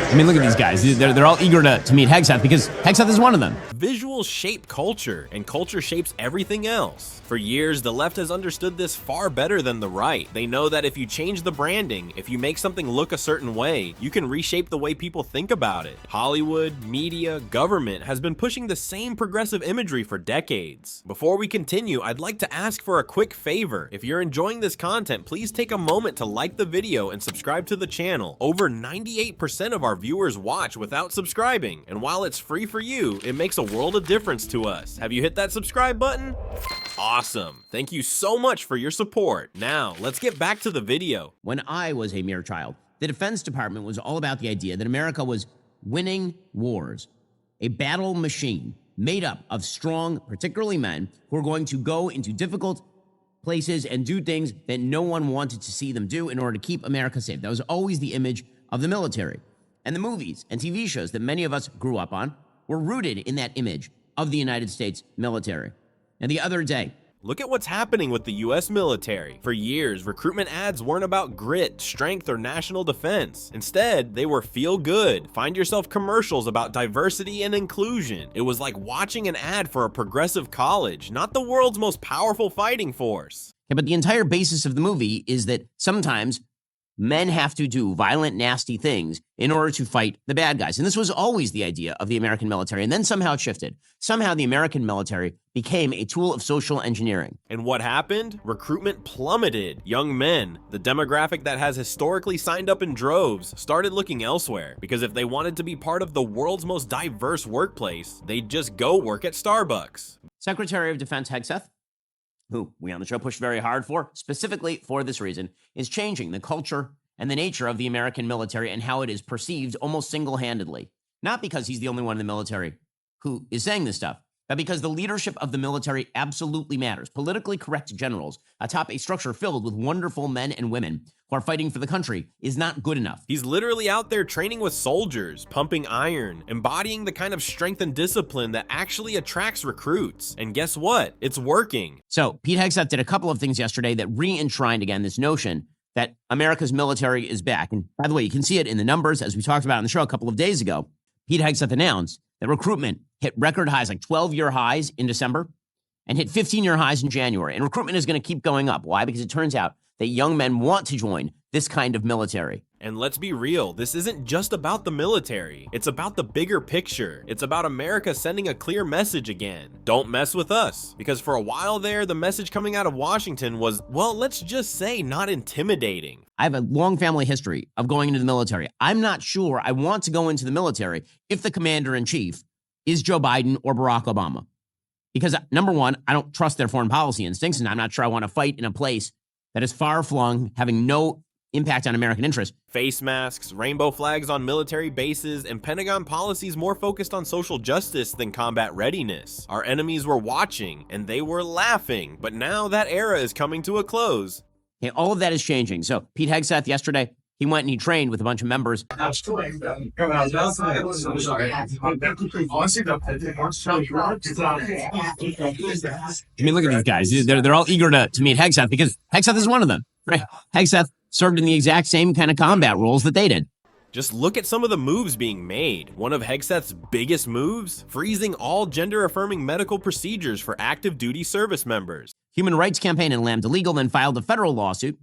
I mean, look at these guys. They're all eager to meet Hegseth because Hegseth is one of them. Visuals shape culture, and culture shapes everything else. For years, the left has understood this far better than the right. They know that if you change the branding, if you make something look a certain way, you can reshape the way people think about it. Hollywood, media, government has been pushing the same progressive imagery for decades. Before we continue, I'd like to ask for a quick favor. If you're enjoying this content, please take a moment to like the video and subscribe to the channel. Over 98% of our viewers watch without subscribing, and while it's free for you, it makes a world of difference to us. Have you hit that subscribe button? Awesome. Thank you so much for your support. Now, let's get back to the video. When I was a mere child, the Defense Department was all about the idea that America was winning wars, a battle machine made up of strong, particularly men, who are going to go into difficult places and do things that no one wanted to see them do in order to keep America safe. That was always the image of the military. And the movies and TV shows that many of us grew up on were rooted in that image of the United States military. And the other day, look at what's happening with the US military. For years, recruitment ads weren't about grit, strength, or national defense. Instead, they were feel good, find yourself commercials about diversity and inclusion. It was like watching an ad for a progressive college, not the world's most powerful fighting force. Yeah, but the entire basis of the movie is that sometimes men have to do violent, nasty things in order to fight the bad guys. And this was always the idea of the American military. And then somehow it shifted. Somehow the American military became a tool of social engineering. And what happened? Recruitment plummeted. Young men, the demographic that has historically signed up in droves, started looking elsewhere. Because if they wanted to be part of the world's most diverse workplace, they'd just go work at Starbucks. Secretary of Defense Hegseth, who we on the show pushed very hard for, specifically for this reason, is changing the culture and the nature of the American military and how it is perceived almost single-handedly. Not because he's the only one in the military who is saying this stuff, but because the leadership of the military absolutely matters. Politically correct generals atop a structure filled with wonderful men and women who are fighting for the country is not good enough. He's literally out there training with soldiers, pumping iron, embodying the kind of strength and discipline that actually attracts recruits. And guess what? It's working. So Pete Hegseth did a couple of things yesterday that re-enshrined again this notion that America's military is back. And by the way, you can see it in the numbers, as we talked about on the show a couple of days ago. Pete Hegseth announced that recruitment hit record highs, like 12-year highs in December, and hit 15-year highs in January. And recruitment is going to keep going up. Why? Because it turns out that young men want to join this kind of military. And let's be real, this isn't just about the military. It's about the bigger picture. It's about America sending a clear message again. Don't mess with us. Because for a while there, the message coming out of Washington was, well, let's just say not intimidating. I have a long family history of going into the military. I'm not sure I want to go into the military if the commander-in-chief is Joe Biden or Barack Obama. Because number one, I don't trust their foreign policy instincts, and I'm not sure I want to fight in a place that is far-flung, having no impact on American interests. Face masks, rainbow flags on military bases, and Pentagon policies more focused on social justice than combat readiness. Our enemies were watching, and they were laughing, but now that era is coming to a close. Okay, all of that is changing. So Pete Hegseth yesterday, he went and he trained with a bunch of members. I mean, look at these guys. They're all eager to meet Hegseth because Hegseth is one of them. Right? Hegseth served in the exact same kind of combat roles that they did. Just look at some of the moves being made. One of Hegseth's biggest moves? Freezing all gender-affirming medical procedures for active duty service members. Human Rights Campaign and Lambda Legal then filed a federal lawsuit.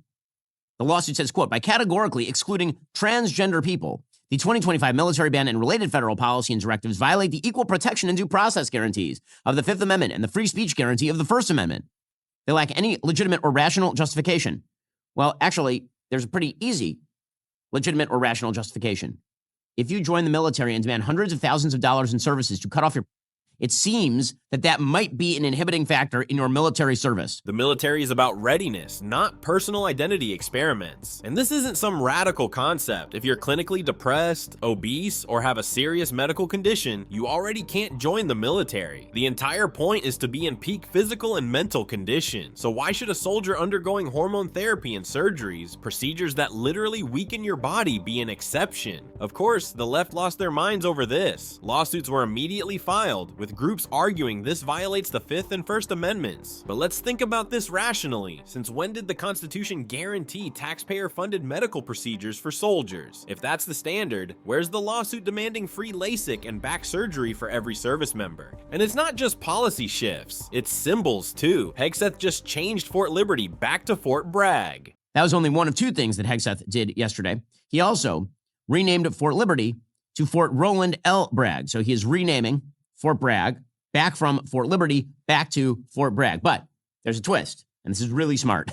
The lawsuit says, quote, by categorically excluding transgender people, the 2025 military ban and related federal policy and directives violate the equal protection and due process guarantees of the Fifth Amendment and the free speech guarantee of the First Amendment. They lack any legitimate or rational justification. Well, actually, there's a pretty easy legitimate or rational justification. If you join the military and demand hundreds of thousands of dollars in services to cut off your, it seems that might be an inhibiting factor in your military service. The military is about readiness, not personal identity experiments. And this isn't some radical concept. If you're clinically depressed, obese, or have a serious medical condition, you already can't join the military. The entire point is to be in peak physical and mental condition. So why should a soldier undergoing hormone therapy and surgeries, procedures that literally weaken your body, be an exception? Of course, the left lost their minds over this. Lawsuits were immediately filed, with with groups arguing this violates the Fifth and First Amendments. But let's think about this rationally, since when did the Constitution guarantee taxpayer-funded medical procedures for soldiers? If that's the standard, where's the lawsuit demanding free LASIK and back surgery for every service member? And it's not just policy shifts, it's symbols too. Hegseth just changed Fort Liberty back to Fort Bragg. That was only one of two things that Hegseth did yesterday. He also renamed Fort Liberty to Fort Roland L. Bragg. So he is renaming Fort Bragg back from Fort Liberty back to Fort Bragg. But there's a twist, and this is really smart.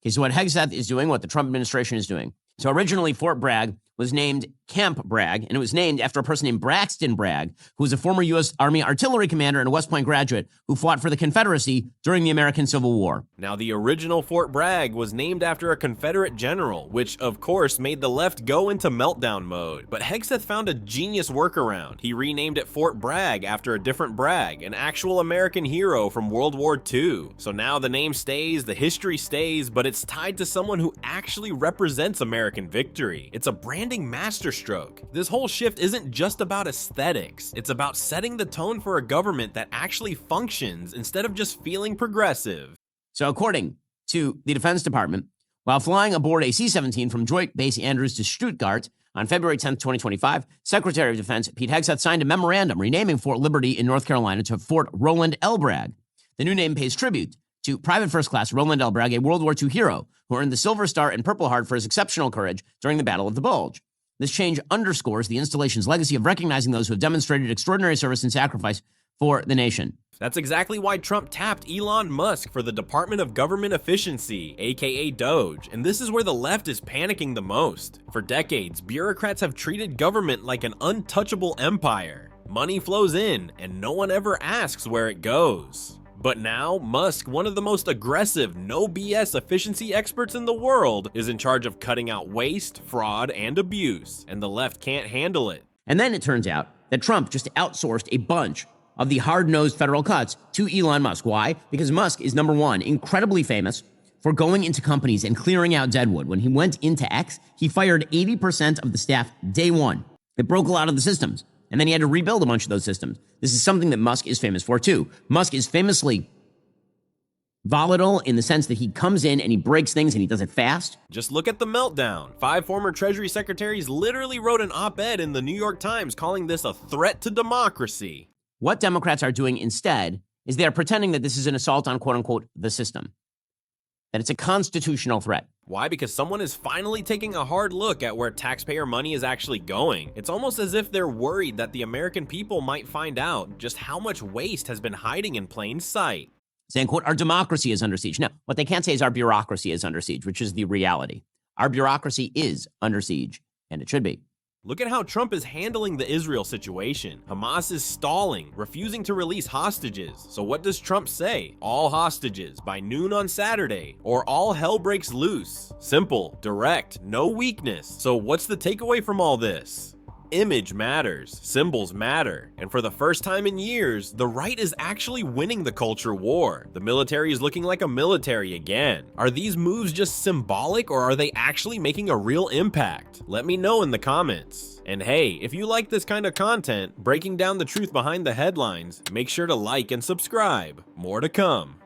Okay, so what Hegseth is doing, what the Trump administration is doing. So originally Fort Bragg was named Camp Bragg, and it was named after a person named Braxton Bragg, who was a former U.S. Army artillery commander and a West Point graduate who fought for the Confederacy during the American Civil War. Now, the original Fort Bragg was named after a Confederate general, which of course made the left go into meltdown mode. But Hegseth found a genius workaround. He renamed it Fort Bragg after a different Bragg, an actual American hero from World War II. So now the name stays, the history stays, but it's tied to someone who actually represents American victory. It's a branding masterstroke. This whole shift isn't just about aesthetics. It's about setting the tone for a government that actually functions instead of just feeling progressive. So according to the Defense Department, while flying aboard a C-17 from Joint Base Andrews to Stuttgart on February 10, 2025, Secretary of Defense Pete Hegseth signed a memorandum renaming Fort Liberty in North Carolina to Fort Roland L. Bragg. The new name pays tribute to Private First Class Roland L. Bragg, a World War II hero who earned the Silver Star and Purple Heart for his exceptional courage during the Battle of the Bulge. This change underscores the installation's legacy of recognizing those who have demonstrated extraordinary service and sacrifice for the nation. That's exactly why Trump tapped Elon Musk for the Department of Government Efficiency, aka DOGE, and this is where the left is panicking the most. For decades, bureaucrats have treated government like an untouchable empire. Money flows in, and no one ever asks where it goes. But now, Musk, one of the most aggressive, no BS efficiency experts in the world, is in charge of cutting out waste, fraud, and abuse, and the left can't handle it. And then it turns out that Trump just outsourced a bunch of the hard-nosed federal cuts to Elon Musk. Why? Because Musk is, number one, incredibly famous for going into companies and clearing out deadwood. When he went into X, he fired 80% of the staff day one. It broke a lot of the systems. And then he had to rebuild a bunch of those systems. This is something that Musk is famous for, too. Musk is famously volatile in the sense that he comes in and he breaks things and he does it fast. Just look at the meltdown. 5 former Treasury secretaries literally wrote an op-ed in the New York Times calling this a threat to democracy. What Democrats are doing instead is they are pretending that this is an assault on, quote-unquote, the system, that it's a constitutional threat. Why? Because someone is finally taking a hard look at where taxpayer money is actually going. It's almost as if they're worried that the American people might find out just how much waste has been hiding in plain sight. Saying, quote, our democracy is under siege. No, what they can't say is our bureaucracy is under siege, which is the reality. Our bureaucracy is under siege, and it should be. Look at how Trump is handling the Israel situation. Hamas is stalling, refusing to release hostages. So what does Trump say? All hostages by noon on Saturday, or all hell breaks loose. Simple, direct, no weakness. So what's the takeaway from all this? Image matters, symbols matter, and for the first time in years, the right is actually winning the culture war. The military is looking like a military again. Are these moves just symbolic, or are they actually making a real impact? Let me know in the comments. And hey, if you like this kind of content, breaking down the truth behind the headlines, make sure to like and subscribe. More to come.